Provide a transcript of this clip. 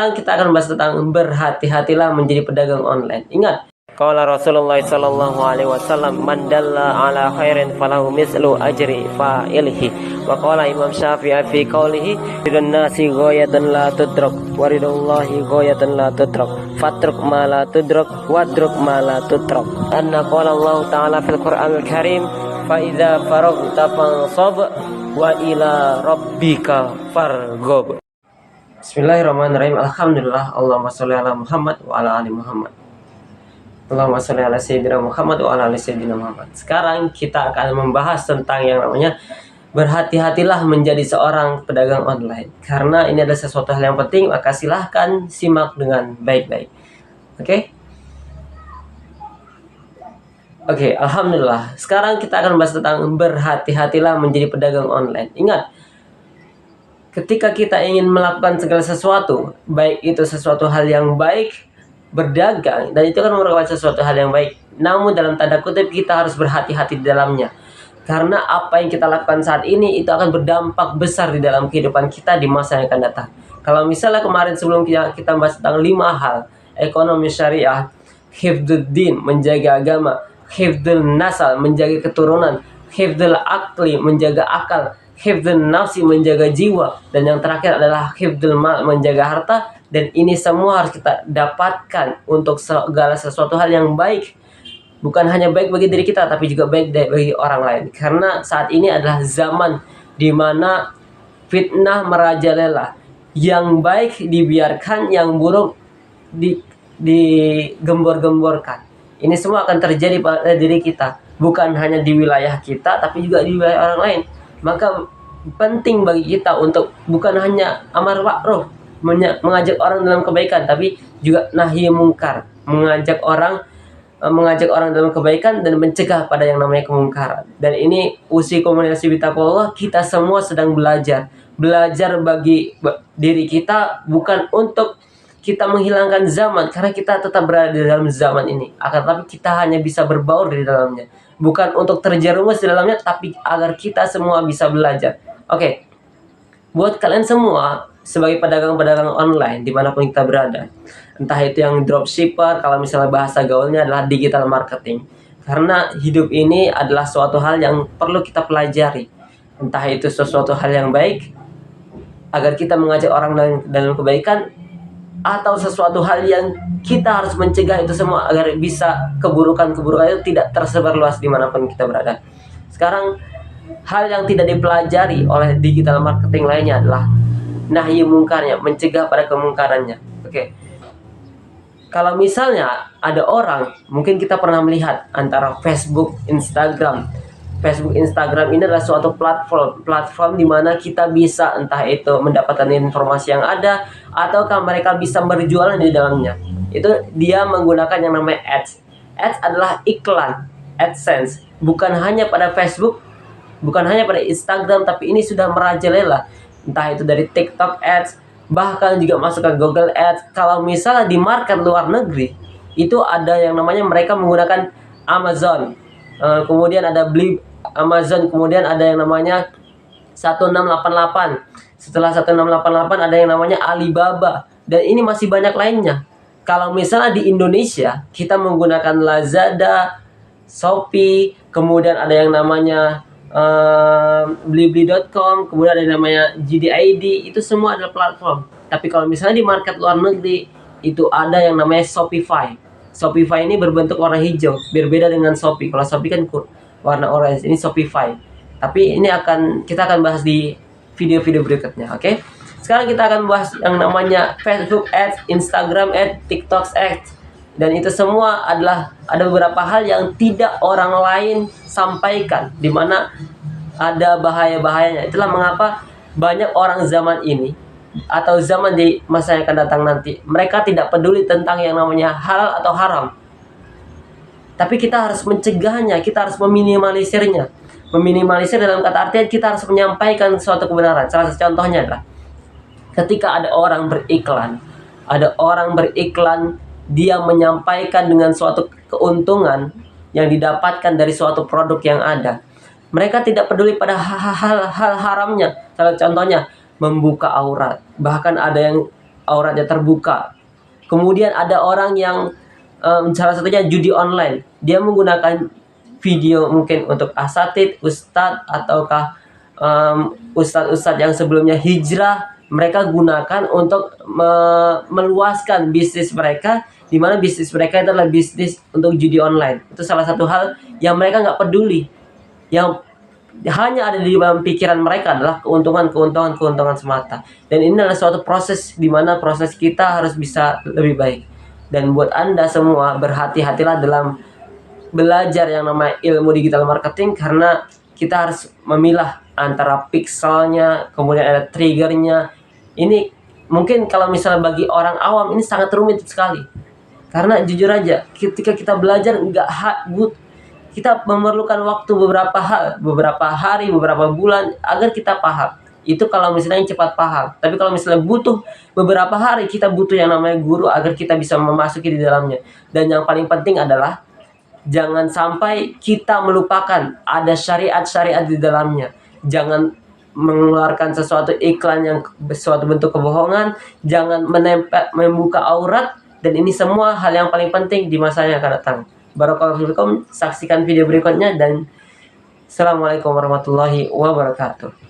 Kita akan bahas tentang berhati-hatilah menjadi pedagang online. Ingat, qala Rasulullah sallallahu alaihi wasallam, man dalla ala khairin falahu mislu ajri fa'ilihi. Wa qala Imam Syafi'i fi qawlihi, ridun nasi ghayatan la tudrak wa ridullahi ghayatan la tudrak. Fatruk ma la tudrak wadruk ma la tudrak. Anna qala Allah ta'ala fil Qur'anil Karim, fa idza faraghta fansab wa ila rabbika farghab. Bismillahirrahmanirrahim. Alhamdulillah. Allahumma sholli ala Muhammad wa ala ali Muhammad. Allahumma sholli ala sayyidina Muhammad wa ala ali sayyidina Muhammad. Sekarang kita akan membahas tentang yang namanya berhati-hatilah menjadi seorang pedagang online. Karena ini adalah sesuatu hal yang penting, maka silahkan simak dengan baik-baik. Oke, alhamdulillah. Sekarang kita akan bahas tentang berhati-hatilah menjadi pedagang online. Ingat, ketika kita ingin melakukan segala sesuatu, baik itu sesuatu hal yang baik, berdagang, dan itu kan merupakan sesuatu hal yang baik. Namun dalam tanda kutip kita harus berhati-hati di dalamnya. Karena apa yang kita lakukan saat ini itu akan berdampak besar di dalam kehidupan kita di masa yang akan datang. Kalau misalnya kemarin sebelum kita bahas tentang 5 hal, ekonomi syariah, hifdzuddin, menjaga agama, hifdzul nasal, menjaga keturunan, hifdzul akli, menjaga akal, hifdzul nafsi, menjaga jiwa, dan yang terakhir adalah hifdzul mal, menjaga harta. Dan ini semua harus kita dapatkan untuk segala sesuatu hal yang baik, bukan hanya baik bagi diri kita tapi juga baik bagi orang lain. Karena saat ini adalah zaman di mana fitnah merajalela, yang baik dibiarkan, yang buruk digembor-gemborkan. Ini semua akan terjadi pada diri kita, bukan hanya di wilayah kita tapi juga di wilayah orang lain. Maka penting bagi kita untuk bukan hanya amar ma'ruf, mengajak orang dalam kebaikan, tapi juga nahi mungkar, mengajak orang dalam kebaikan dan mencegah pada yang namanya kemungkaran. Dan ini usi komunikasi bitaqwallah, kita semua sedang belajar bagi diri kita, bukan untuk kita menghilangkan zaman, karena kita tetap berada di dalam zaman ini. Akan tetapi kita hanya bisa berbaur di dalamnya, bukan untuk terjerumus di dalamnya, tapi agar kita semua bisa belajar. Oke, buat kalian semua sebagai pedagang-pedagang online dimanapun kita berada, entah itu yang dropshipper, kalau misalnya bahasa gaulnya adalah digital marketing. Karena hidup ini adalah suatu hal yang perlu kita pelajari, entah itu sesuatu hal yang baik agar kita mengajak orang lain dalam kebaikan, atau sesuatu hal yang kita harus mencegah itu semua agar bisa keburukan-keburukan itu tidak tersebar luas dimanapun kita berada. Sekarang hal yang tidak dipelajari oleh digital marketing lainnya adalah nahi mungkarnya, mencegah pada kemungkarannya. Kalau misalnya ada orang, mungkin kita pernah melihat antara Facebook, Instagram ini adalah suatu platform di mana kita bisa entah itu mendapatkan informasi yang ada, ataukah mereka bisa berjualan di dalamnya. Itu dia menggunakan yang namanya ads. Ads adalah iklan, AdSense. Bukan hanya pada Facebook, bukan hanya pada Instagram, tapi ini sudah merajalela. Entah itu dari TikTok ads, bahkan juga masuk ke Google Ads. Kalau misalnya di market luar negeri, itu ada yang namanya mereka menggunakan Amazon. Kemudian ada beli Amazon, kemudian ada yang namanya 1688. Setelah 1688 ada yang namanya Alibaba, dan ini masih banyak lainnya. Kalau misalnya di Indonesia kita menggunakan Lazada, Shopee, kemudian ada yang namanya blibli.com, kemudian ada yang namanya JD.id, itu semua adalah platform. Tapi kalau misalnya di market luar negeri itu ada yang namanya Shopify. Shopify ini berbentuk warna hijau, berbeda dengan Shopee. Kalau Shopee kan warna orange, ini Shopify. Tapi ini kita akan bahas di video-video berikutnya, oke? Sekarang kita akan bahas yang namanya Facebook Ads, Instagram Ads, TikTok Ads. Dan itu semua ada beberapa hal yang tidak orang lain sampaikan, di mana ada bahaya-bahayanya. Itulah mengapa banyak orang zaman ini atau zaman di masa yang akan datang nanti, mereka tidak peduli tentang yang namanya halal atau haram. Tapi kita harus mencegahnya, kita harus meminimalisirnya. Meminimalisir dalam kata artian kita harus menyampaikan suatu kebenaran. Salah satu contohnya adalah ketika ada orang beriklan, dia menyampaikan dengan suatu keuntungan yang didapatkan dari suatu produk yang ada. Mereka tidak peduli pada hal haramnya. Salah contohnya membuka aurat. Bahkan ada yang auratnya terbuka. Kemudian ada orang yang salah satunya judi online. Dia menggunakan video mungkin untuk asatid, ustadz, ataukah ustadz-ustadz yang sebelumnya hijrah, mereka gunakan untuk meluaskan bisnis mereka, di mana bisnis mereka itu adalah bisnis untuk judi online. Itu salah satu hal yang mereka nggak peduli. Yang hanya ada di dalam pikiran mereka adalah keuntungan semata. Dan ini adalah suatu proses di mana proses kita harus bisa lebih baik. Dan buat Anda semua, berhati-hatilah dalam belajar yang namanya ilmu digital marketing, karena kita harus memilah antara pixelnya, kemudian ada triggernya. Ini mungkin kalau misalnya bagi orang awam ini sangat rumit sekali. Karena jujur aja, ketika kita belajar kita memerlukan waktu beberapa hari, beberapa bulan agar kita paham. Itu kalau misalnya yang cepat paham. Tapi kalau misalnya butuh beberapa hari, kita butuh yang namanya guru agar kita bisa memasuki di dalamnya. Dan yang paling penting adalah jangan sampai kita melupakan ada syariat-syariat di dalamnya. Jangan mengeluarkan sesuatu iklan yang suatu bentuk kebohongan, jangan membuka aurat, dan ini semua hal yang paling penting di masa yang akan datang. Barakallahu fikum. Saksikan video berikutnya, dan assalamualaikum warahmatullahi wabarakatuh.